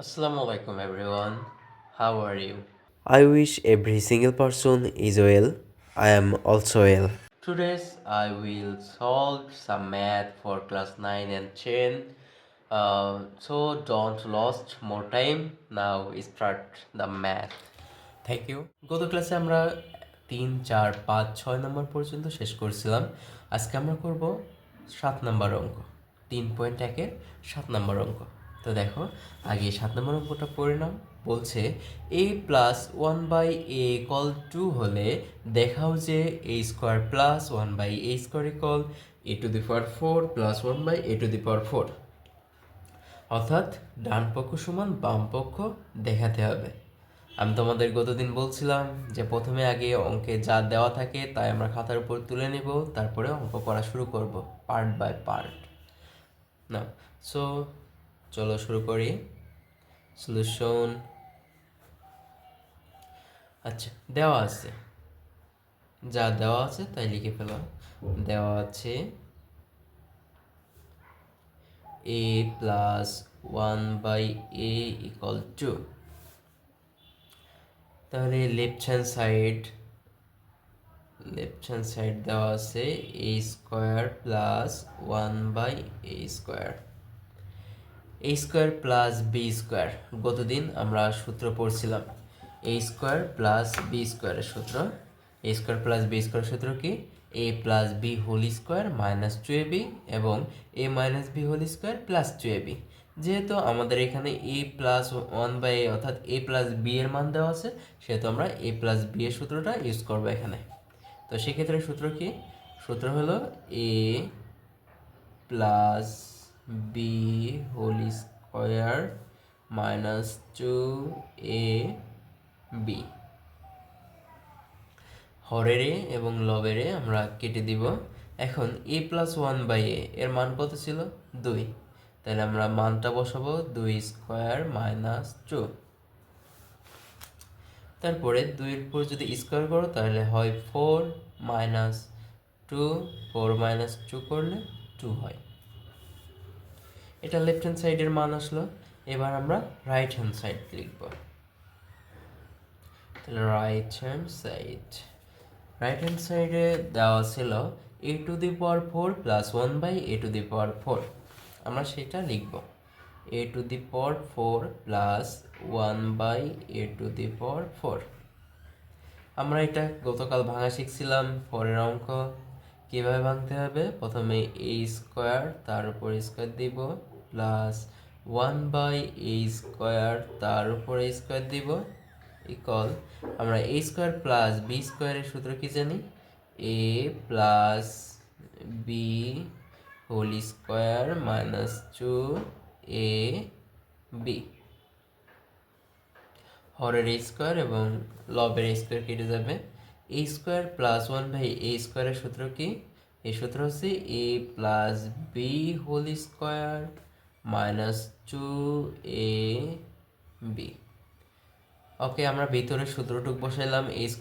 Assalamu alaikum everyone. How are you? I wish every single person is well. I am also well. Today I will solve some math for class 9 and 10. So don't lost more time. Now start the math. Thank you. গত ক্লাসে আমরা 3, 4, 5, 6 নম্বর পর্যন্ত শেষ করছিলাম। আজকে আমরা করব 7 নম্বর অঙ্ক, 3.1-এর 7 নম্বর অঙ্ক। তো দেখো, আগে 7 নম্বর অঙ্কটা পড়ে নাও। বলছে a+1/a=2 হলে দেখাও যে a² + 1/a² a⁴ + 1/a⁴ অর্থাৎ ডান পক্ষ সমান বাম পক্ষ দেখাতে হবে। আমি তোমাদের গতদিন বলছিলাম যে প্রথমে আগে অঙ্কে যা দেওয়া থাকে তাই আমরা খাতার উপর তুলে নেব, তারপরে অঙ্ক করা শুরু করব পার্ট বাই পার্ট। না, সো চলো শুরু করি। সলিউশন। আচ্ছা, দেওয়া আছে, যা দেওয়া আছে তাই লিখে ফেলাম। দেওয়া আছে a+1/a=2। তাহলে লেফট হ্যান্ড সাইড দেওয়া আছে a² + 1/a²। a² + b²। গতদিন আমরা সূত্র পড়ছিলাম a² + b² এর সূত্র। a² + b² সূত্র কি? a+b² - 2ab এবং a-b² + 2ab। যেহেতু আমাদের এখানে a+1/a অর্থাৎ a+b এর মান দেওয়া আছে, সেহেতু আমরা a+b এর সূত্রটা ইউজ করব এখানে। তো সেক্ষেত্রে সূত্র কি? সূত্র হলো a+b² - 2ab। হরের এ এবং লবের এ আমরা কেটে দিব। এখন a+1/a এর মান কত ছিল? 2। তাহলে আমরা মানটা বসাবো 2² - 2। তারপরে 2-এর উপর যদি স্কোয়ার করো তাহলে হয় 4 - 2। 4 - 2 করলে 2 হয়। এটা লেফট হ্যান্ড সাইডের মান আসলো। এবার আমরা রাইট হ্যান্ড সাইড লিখব। তাহলে রাইট হ্যান্ড সাইডে দেওয়া ছিল a⁴ + 1/a⁴। আমরা সেটা লিখব a⁴ + 1/a⁴। আমরা এটা গতকাল ভাঙা শিখছিলাম। পরের অঙ্ক কীভাবে ভাঙতে হবে? প্রথমে a² তার উপর স্কোয়ার দিব প্লাস 1/a² তার উপর স্কোয়ার দিব ইকুয়াল, আমরা a² + b² এর সূত্র কি জানি? a+b² - 2ab। হরের স্কোয়ার এবং লবের স্কোয়ার কেটে যাবে। a² + 1/a² এর সূত্র কি? এই সূত্র হচ্ছে a+b² - 2ab। ওকে, আমরা ভিতরের সূত্রটুক বসাইলাম a² +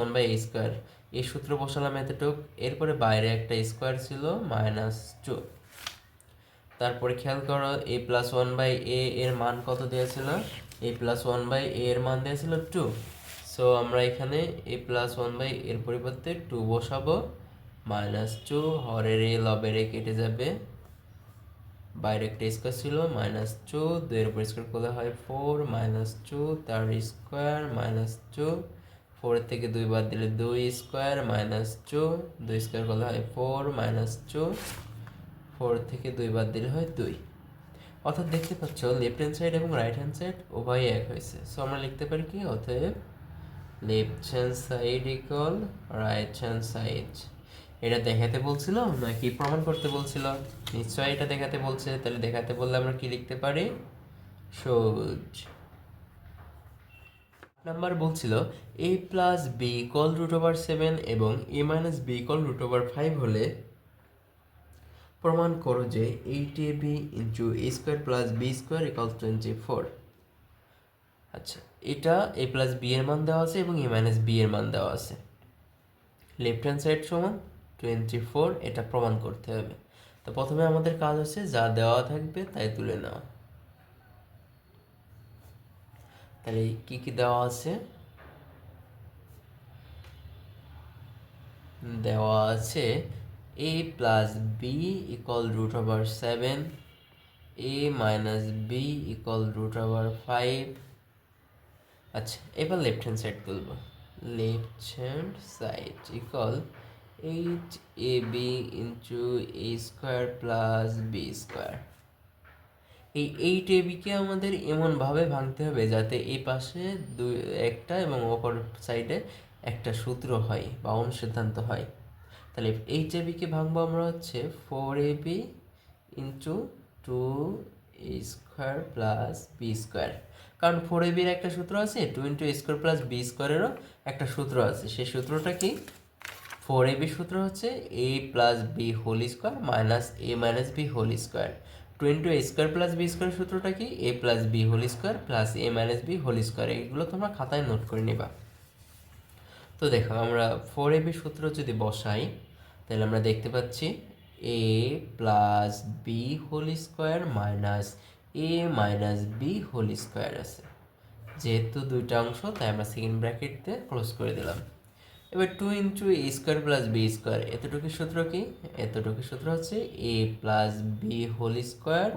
1/a²। এই সূত্র বসালাম এতটুক। এরপরে বাইরে একটা স্কোয়ার ছিল -2। তারপরে খেয়াল করো a+1/a এর মান কত দিয়েছিল? a+1/a এর মান দিয়েছিল 2। সো আমরা এখানে a+1/a এর পরিবর্তে 2 বসাবো। -2 হরের এ লবের এ কেটে যাবে। বাইরে একটা স্কোয়ার ছিল -2, 2 এর উপর স্কোয়ার করলে হয় 4 - 2 তার স্কোয়ার -2। 4 থেকে 2 বাদ দিলে 2² - 2, 2 স্কোয়ার করলে হয় 4 - 2। 4 থেকে 2 বাদ দিলে হয় 2। অর্থাৎ দেখতে পাচ্ছ লেফট হ্যান্ড সাইড এবং রাইট হ্যান্ড সাইড উভয়ই এক হয়েছে। সো আমরা লিখতে পারি কি? অতএব left hand side equal right hand side. এটা দেখাতে বলছিল নাকি প্রমাণ করতে বলছিল? নিশ্চয়ই এটা দেখাতে বলছে। তাহলে দেখাতে বললে আমরা কি লিখতে পারি? সহজ নাম্বার বলছিল a+b = √7 এবং a-b = √5 হলে প্রমাণ করো যে 8ab × a² + b² = 24। আচ্ছা, এটা a+b এর মান দেওয়া আছে এবং a-b এর মান দেওয়া আছে। লেফট হ্যান্ড সাইড সমান 24, এটা প্রমাণ করতে হবে। তো প্রথমে আমাদের কাজ হচ্ছে যা দেওয়া থাকবে তাই তুলে নেওয়া। তাহলে কি কি দেওয়া আছে? দেওয়া আছে a plus b equal root over 7, a minus b equal root over 5। আচ্ছা, এবার লেফট হ্যান্ড সাইড তুলব। Left hand side equal h a b into a square plus b square. এই এইট এ বিকে আমাদের এমনভাবে ভাঙতে হবে যাতে এই পাশে একটা এবং অপর সাইডে একটা সূত্র হয় বা অনুসিদ্ধান্ত হয়। তাহলে এইচ এ বিকে ভাঙবো আমরা হচ্ছে 4ab into 2a square plus b square. কারণ 4ab একটা সূত্র আছে, 2 into a square plus b স্কোয়ারেরও একটা সূত্র আছে। সেই সূত্রটা কি? 4ab সূত্র হচ্ছে a plus b whole square minus a minus b whole square. 2 into a square plus b square সূত্রটা কি? a plus b whole square plus a minus b whole square. এগুলো তোমরা খাতায় নোট করে নিবা। তো দেখো, আমরা 4ab সূত্র যদি বসাই তাহলে আমরা দেখতে পাচ্ছি a plus b whole square minus a minus b whole square আছে। যেহেতু দুইটা অংশ তাই আমরা সেকেন্ড ব্র্যাকেট দিয়ে ক্লোজ করে দিলাম। এবার 2 into a square plus b square, এতটুকুর সূত্র কি? এতটুকুর সূত্র হচ্ছে a plus b whole square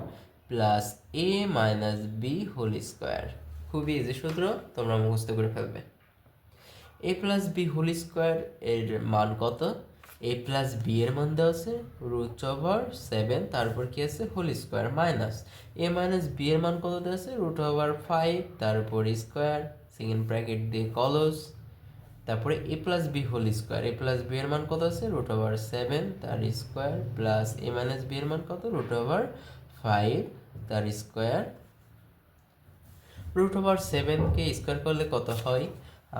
plus a minus b whole square. খুবই ইজি সূত্র, তোমরা মুখস্থ করে ফেলবে। A plus b whole square এর মান কত? এ প্লাস বি এর মান দেওয়া আছে রুট ওভার 7, তারপর কি আছে? হোল স্কোয়ার মাইনাস এ মাইনাস বি এর মান কত দেওয়া আছে? রুট ওভার 5, তারপর স্কোয়ার সেকেন্ড ব্র্যাকেট দিয়ে কলস, তারপরে এ প্লাস বি হোল স্কোয়ার। এ প্লাস বি এর মান কত আছে? রুট ওভার 7 তার স্কোয়ার প্লাস এ মাইনাস বি এর মান কত? রুট ওভার 5 তার স্কোয়ার। রুট ওভার 7কে স্কোয়ার করলে কত হয়?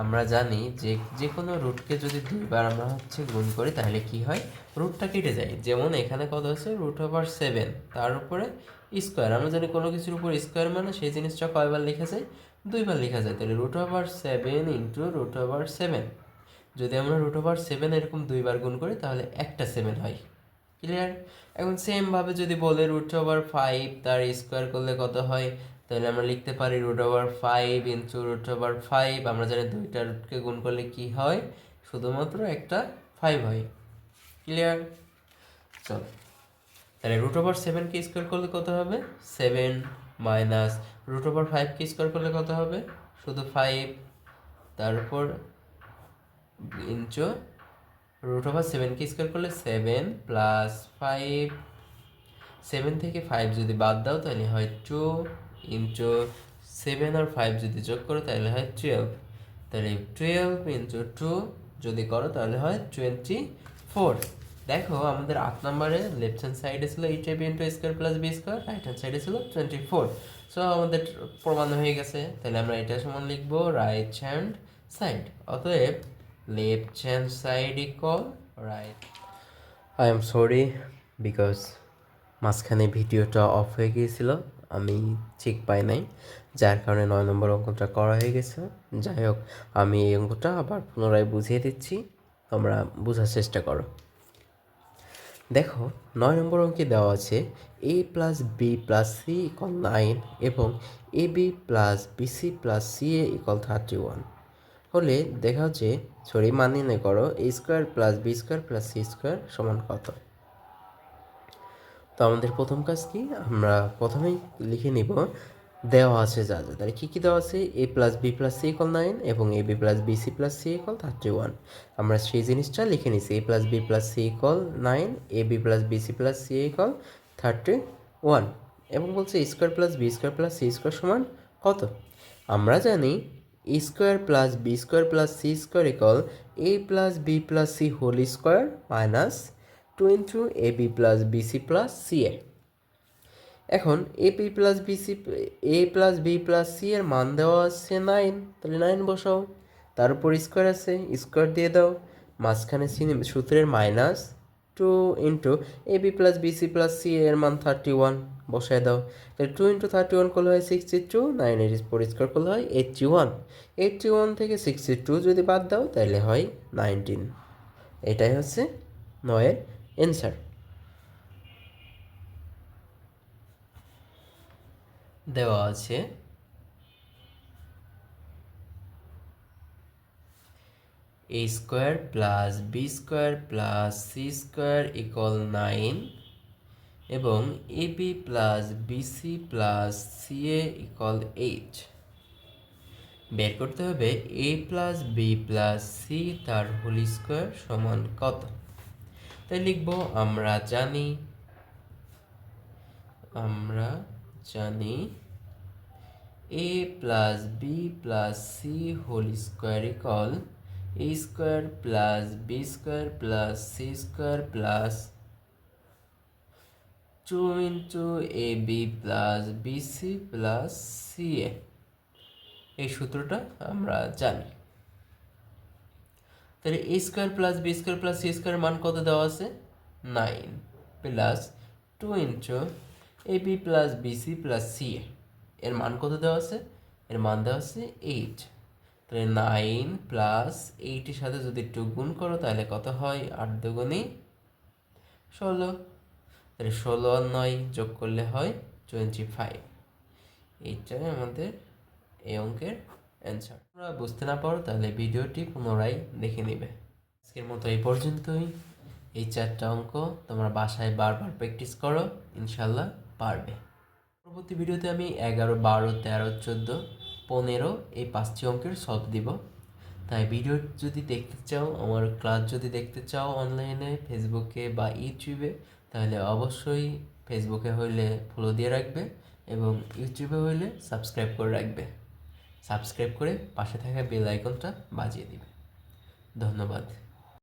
আমরা জানি যে যে কোনো রুটকে যদি দুইবার আমরা হচ্ছে গুণ করি তাহলে কি হয়? রুটটা কেটে যায়। যেমন এখানে কত আছে? রুট ওভার 7, তার উপরে স্কোয়ার। আমরা জানি কোনো কিছুর উপর স্কোয়ার মানে সেই জিনিসটা কয়বার লেখা যায়? দুইবার লেখা যায়। তাহলে root over 7 into root over 7। যদি আমরা রুট ওভার 7 এরকম দুইবার গুণ করি তাহলে একটা 7 হয়। ক্লিয়ার? এখন সেমভাবে যদি বলে রুট ওভার 5 তার স্কোয়ার করলে কত হয়, তাহলে আমরা লিখতে পারি root over 5 into root over 5। আমরা জানি দুইটা রুটকে গুণ করলে কি হয়? শুধুমাত্র একটা 5 হয়। ক্লিয়ার? চল, তাহলে রুট ওভার 7কে স্কোয়ার করলে কত হবে? 7 মাইনাস রুট ওভার 5কে স্কোয়ার করলে কত হবে? শুধু 5, তারপর ইন্টু রুট ওভার 7কে স্কোয়ার করলে 7 প্লাস 5। 7 থেকে 5 যদি বাদ দাও তাহলে হয় 2 ইন্টু 7 আর 5 যদি যোগ করো তাহলে হয় 12। তাহলে 12 ইন্টু 2 যদি করো তাহলে হয় 24। দেখো, আমাদের 8 নম্বরে লেফট হ্যান্ড সাইডে ছিল h a b into square plus b square, right hand সাইডে ছিল 24। সো আমাদের প্রমাণ হয়ে গেছে। তাহলে আমরা এটা সমান লিখবো রাইট হ্যান্ড সাইড। অতএব left hand side equal right. I am sorry because মাঝখানে ভিডিওটা অফ হয়ে গিয়েছিল, আমি ঠিক পাই নাই, যার কারণে 9 নম্বর অঙ্কটা করা হয়ে গেছে। যাই হোক, আমি এই অঙ্কটা আবার পুনরায় বুঝিয়ে দিচ্ছি, তোমরা বোঝার চেষ্টা করো। দেখো, 9 নম্বর অঙ্কে দেওয়া আছে a plus b plus c equal 9 এবং a b plus b c plus c a equal 31 হলে দেখা হচ্ছে, মান নির্ণয় করো a square plus b square plus c square সমান কত। তো আমাদের প্রথম কাজ কি? আমরা প্রথমেই লিখে নিব দেওয়া আছে যা যা। তাহলে কী কী দেওয়া আছে? A plus b plus c equal 9 এবং a b plus b c plus c equal 31। আমরা সেই জিনিসটা লিখে নিছি। A plus b plus c equal 9, a b plus b c plus c equal 31 এবং বলছে square plus b square plus c square সমান কত। আমরা জানি a square plus b square plus c square equal a plus b plus c whole square minus 2 into a b plus b c plus c a. এখন a b plus b c, a plus b plus c এর মান দেওয়া আছে 9, তাহলে 9 বসাও, তার উপর square আছে, স্কোয়ার দিয়ে দাও, মাঝখানে সূত্রের minus 2 into a b plus b c plus c এর মান 31 বসায় দাও। তাহলে 2 ইন্টু 31 করলে হয় 62, 9 এর উপর স্কোয়ার করলে হয় 81। 81 থেকে 62 যদি বাদ দাও তাহলে হয় 19। এটাই হচ্ছে 9-এর অ্যান্সার। দেওয়া আছে a square plus b square plus c square equal 9 এবং a b plus b c plus c a equal 8। বের করতে হবে a plus b plus c তার হোল স্কোয়ার সমান কত। তাই লিখব আমরা জানি a plus b plus c whole square equal a square plus b square plus c square plus 2 into a b plus b c plus c a. এই সূত্রটা আমরা জানি। তাহলে a square plus b square plus c square মান কত দেওয়া আছে? 9 plus 2 into a b plus b c plus c এর মান কত দেওয়া আছে? এর মান দেওয়া আছে 8। তাহলে 9 প্লাস 8 এর সাথে যদি 2 গুণ করো তাহলে কত হয়? 8 দুগুণে 16। তাহলে 16 আর 9 যোগ করলে হয় 25। এইটাই আমাদের এই অঙ্কের অ্যান্সার। তোমরা বুঝতে না পারো তাহলে ভিডিওটি পুনরায় দেখে নেবে। আজকের মতো এই পর্যন্তই। এই 4টা অঙ্ক তোমরা বাসায় বারবার প্র্যাকটিস করো, ইনশাল্লাহ পারবে। পরবর্তী ভিডিওতে আমি 11, 12, 13, 14, 15 এই 5টি অঙ্কের সলভ দিব। তাই ভিডিও যদি দেখতে চাও, আমার ক্লাস যদি দেখতে চাও অনলাইনে ফেসবুকে বা ইউটিউবে, তাহলে অবশ্যই ফেসবুকে হইলে ফলো দিয়ে রাখবে এবং ইউটিউবে হইলে সাবস্ক্রাইব করে রাখবে। সাবস্ক্রাইব করে পাশে থাকা বেল আইকনটা বাজিয়ে দিবে। ধন্যবাদ।